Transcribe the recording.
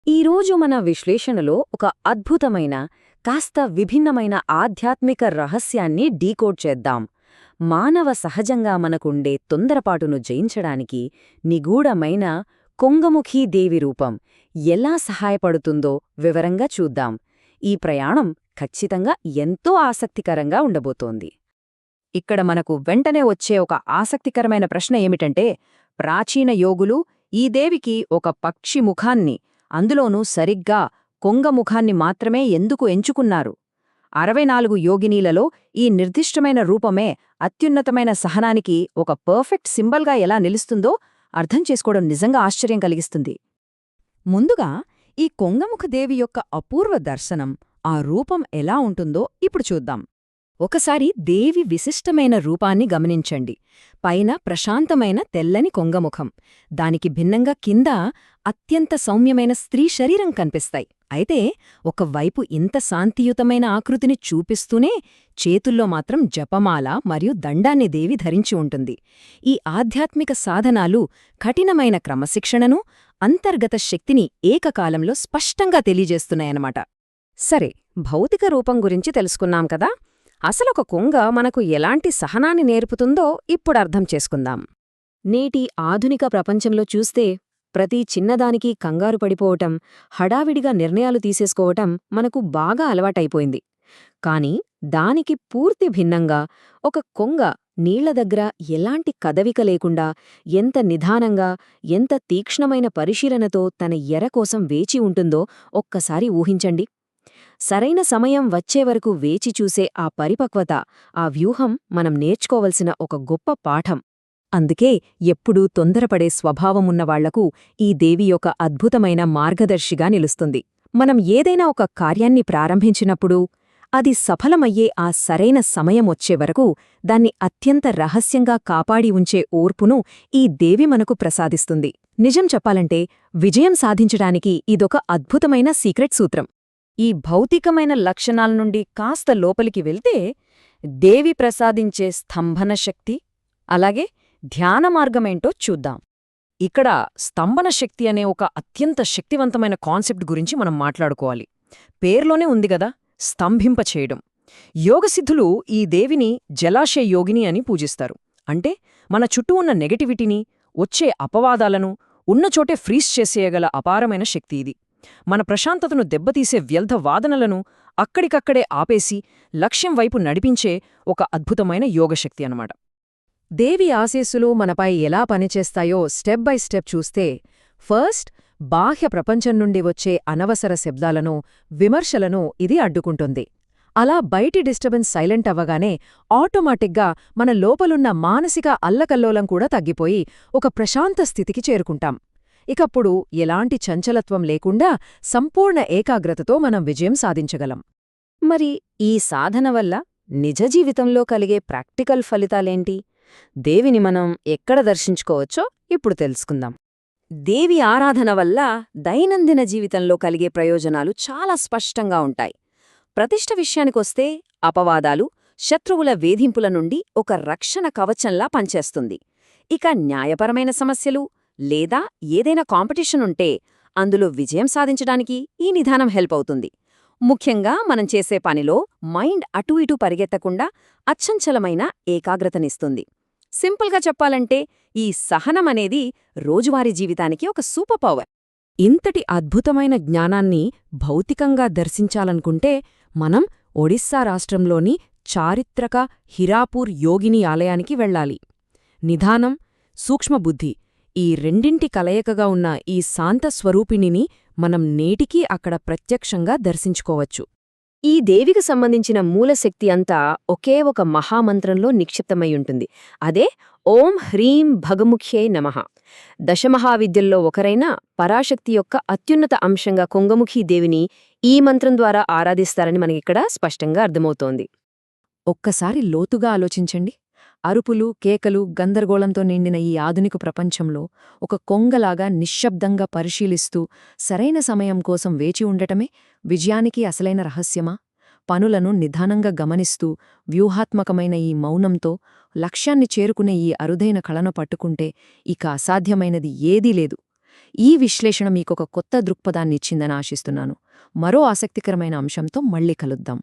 ఈరోజు మన విశ్లేషణలో ఒక అద్భుతమైన, కాస్త విభిన్నమైన ఆధ్యాత్మిక రహస్యాన్ని డీకోడ్ చేద్దాం. మానవ సహజంగా మనకుండే తొందరపాటును జయించడానికి నిగూఢమైన కొంగముఖీదేవి రూపం ఎలా సహాయపడుతుందో వివరంగా చూద్దాం. ఈ ప్రయాణం ఖచ్చితంగా ఎంతో ఆసక్తికరంగా ఉండబోతోంది. ఇక్కడ మనకు వెంటనే వచ్చే ఒక ఆసక్తికరమైన ప్రశ్న ఏమిటంటే, ప్రాచీన యోగులు ఈ దేవికి ఒక పక్షి ముఖాన్ని, అందులోనూ సరిగ్గా కొంగముఖాన్ని మాత్రమే ఎందుకు ఎంచుకున్నారు? 64 యోగినీలలో ఈ నిర్దిష్టమైన రూపమే అత్యున్నతమైన సహనానికి ఒక పర్ఫెక్ట్ సింబల్గా ఎలా నిలుస్తుందో అర్థం చేసుకోవడం నిజంగా ఆశ్చర్యం కలిగిస్తుంది. ముందుగా ఈ కొంగముఖదేవి యొక్క అపూర్వ దర్శనం, ఆ రూపం ఎలా ఉంటుందో ఇప్పుడు చూద్దాం. ఒకసారి దేవి విశిష్టమైన రూపాన్ని గమనించండి. పైన ప్రశాంతమైన తెల్లని కొంగముఖం, దానికి భిన్నంగా కింద అత్యంత సౌమ్యమైన స్త్రీ శరీరం కనిపిస్తాయి. అయితే ఒకవైపు ఇంత శాంతియుతమైన ఆకృతిని చూపిస్తూనే చేతుల్లో మాత్రం జపమాల మరియు దండాన్ని దేవి ధరించి ఉంటుంది. ఈ ఆధ్యాత్మిక సాధనాలు కఠినమైన క్రమశిక్షణను, అంతర్గత శక్తిని ఏకకాలంలో స్పష్టంగా తెలియజేస్తున్నాయన్నమాట. సరే, భౌతిక రూపం గురించి తెలుసుకున్నాం కదా. అసలొక కొంగ మనకు ఎలాంటి సహనాన్ని నేర్పుతుందో ఇప్పుడర్థం చేసుకుందాం. నేటి ఆధునిక ప్రపంచంలో చూస్తే ప్రతి చిన్నదానికి కంగారు పడిపోవటం, హడావిడిగా నిర్ణయాలు తీసేసుకోవటం మనకు బాగా అలవాటైపోయింది. కాని దానికి పూర్తి భిన్నంగా ఒక కొంగ నీళ్ల దగ్గర ఎలాంటి కదవిక లేకుండా, ఎంత నిదానంగా, ఎంత తీక్ష్ణమైన పరిశీలనతో తన ఎర కోసం వేచి ఉంటుందో ఒక్కసారి ఊహించండి. సరైన సమయం వచ్చేవరకు వేచి చూసే ఆ పరిపక్వత, ఆ వ్యూహం మనం నేర్చుకోవలసిన ఒక గొప్ప పాఠం. అందుకే ఎప్పుడూ తొందరపడే స్వభావమున్నవాళ్లకు ఈ దేవి యొక్క అద్భుతమైన మార్గదర్శిగా నిలుస్తుంది. మనం ఏదైనా ఒక కార్యాన్ని ప్రారంభించినప్పుడు అది సఫలమయ్యే ఆ సరైన సమయం వచ్చేవరకు దాన్ని అత్యంత రహస్యంగా కాపాడి ఉంచే ఓర్పును ఈ దేవి మనకు ప్రసాదిస్తుంది. నిజం చెప్పాలంటే విజయం సాధించడానికి ఇదొక అద్భుతమైన సీక్రెట్ సూత్రం. ఈ భౌతికమైన లక్షణాల నుండి కాస్త లోపలికి వెళ్తే దేవి ప్రసాదించే స్తంభన శక్తి, అలాగే ధ్యాన మార్గమేంటో చూద్దాం. ఇక్కడ స్తంభన శక్తి అనే ఒక అత్యంత శక్తివంతమైన కాన్సెప్ట్ గురించి మనం మాట్లాడుకోవాలి. పేర్లోనే ఉందిగదా, స్తంభింపచేయడం. యోగసిద్ధులు ఈ దేవిని జలాశయ యోగిని అని పూజిస్తారు. అంటే మన చుట్టూ ఉన్న నెగటివిటీని, వచ్చే అపవాదాలను ఉన్నచోటే ఫ్రీజ్ చేసేయగల అపారమైన శక్తి ఇది. మన ప్రశాంతతను దెబ్బతీసే వ్యర్థ వాదనలను అక్కడికక్కడే ఆపేసి లక్ష్యం వైపు నడిపించే ఒక అద్భుతమైన యోగశక్తి అన్నమాట. దేవి ఆశీస్సులు మనపై ఎలా పనిచేస్తాయో స్టెప్ బై స్టెప్ చూస్తే, ఫస్ట్, బాహ్య ప్రపంచం నుండి వచ్చే అనవసర శబ్దాలను, విమర్శలను ఇది అడ్డుకుంటుంది. అలా బయటి డిస్టర్బెన్స్ సైలెంట్ అవ్వగానే ఆటోమాటిక్గా మన లోపలున్న మానసిక అల్లకల్లోలం కూడా తగ్గిపోయి ఒక ప్రశాంత స్థితికి చేరుకుంటాం. ఇకప్పుడు ఎలాంటి చంచలత్వం లేకుండా సంపూర్ణ ఏకాగ్రతతో మనం విజయం సాధించగలం. మరి ఈ సాధన వల్ల నిజ జీవితంలో కలిగే ప్రాక్టికల్ ఫలితాలేంటి? దేవిని మనం ఎక్కడ దర్శించుకోవచ్చో ఇప్పుడు తెలుసుకుందాం. దేవి ఆరాధన వల్ల దైనందిన జీవితంలో కలిగే ప్రయోజనాలు చాలా స్పష్టంగా ఉంటాయి. ప్రతిష్ఠ విషయానికొస్తే అపవాదాలు, శత్రువుల వేధింపుల నుండి ఒక రక్షణ కవచంలా పనిచేస్తుంది. ఇక న్యాయపరమైన సమస్యలు లేదా ఏదైనా కాంపిటీషన్ ఉంటే అందులో విజయం సాధించడానికి ఈ నిదానం హెల్ప్ అవుతుంది. ముఖ్యంగా మనం చేసే పనిలో మైండ్ అటూ ఇటూ పరిగెత్తకుండా అచ్చంచలమైన ఏకాగ్రతనిస్తుంది. సింపుల్గా చెప్పాలంటే ఈ సహనమనేది రోజువారీ జీవితానికి ఒక సూపర్ పవర్. ఇంతటి అద్భుతమైన జ్ఞానాన్ని భౌతికంగా దర్శించాలనుకుంటే మనం ఒడిస్సా రాష్ట్రంలోని చారిత్రక హిరాపూర్ యోగిని ఆలయానికి వెళ్ళాలి. నిదానం, సూక్ష్మబుద్ధి, ఈ రెండింటి కలయికగా ఉన్న ఈ శాంత స్వరూపిణిని మనం నేటికీ అక్కడ ప్రత్యక్షంగా దర్శించుకోవచ్చు. ఈ దేవికి సంబంధించిన మూలశక్తి అంతా ఒకే ఒక మహామంత్రంలో నిక్షిప్తమయ్యుంటుంది. అదే ఓం హ్రీం భగముఖ్యై నమః. దశమహావిద్యల్లో ఒకరైన పరాశక్తి యొక్క అత్యున్నత అంశంగా కొంగముఖీదేవిని ఈ మంత్రం ద్వారా ఆరాధిస్తారని మనకిక్కడ స్పష్టంగా అర్థమవుతోంది. ఒక్కసారి లోతుగా ఆలోచించండి. అరుపులు, కేకలు, గందరగోళంతో నిండిన ఈ ఆధునిక ప్రపంచంలో ఒక కొంగలాగా నిశ్శబ్దంగా పరిశీలిస్తూ సరైన సమయం కోసం వేచి ఉండటమే విజయానికి అసలైన రహస్యమా? పనులను నిదానంగా గమనిస్తూ వ్యూహాత్మకమైన ఈ మౌనంతో లక్ష్యాన్ని చేరుకునే ఈ అరుదైన కళను పట్టుకుంటే ఇక అసాధ్యమైనది ఏదీ లేదు. ఈ విశ్లేషణ మీకొక కొత్త దృక్పథాన్నిచ్చిందని ఆశిస్తున్నాను. మరో ఆసక్తికరమైన అంశంతో మళ్ళీ కలుద్దాం.